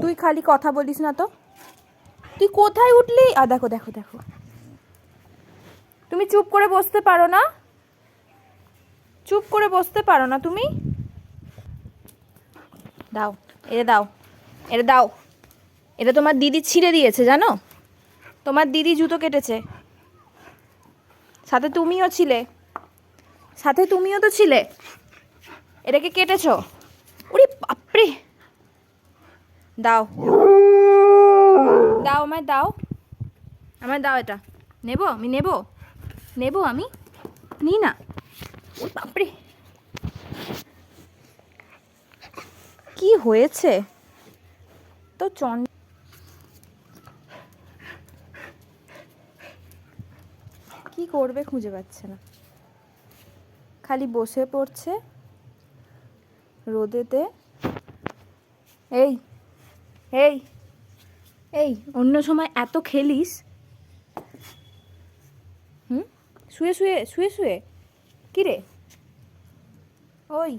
তুই খালি কথা বলিস না তো। তুই কোথায় উঠলি? দেখো দেখো দেখো, তুমি চুপ করে বসতে পারো না? চুপ করে বসতে পারো না তুমি? দাও, এটা দাও, এটা দাও। এটা তোমার দিদি ছিঁড়ে দিয়েছে জানো, তোমার দিদি জুতো কেটেছে, সাথে তুমিও ছিলে, সাথে তুমিও তো ছিলে, এটাকে কেটেছো। ওরে বাপরে, দাও দাও, আমায় দাও, আমায় দাও, এটা নেবো আমি, নেবো নেবো আমি, নি না। ওরে বাপরে, কি হয়েছে তো কি করবে খুঁজে পাচ্ছে না, খালি বসে পড়ছে রোদেতে। এই এই এই, অন্য সময় এত খেলিস, শুয়ে শুয়ে শুয়ে শুয়ে, কি রে ওই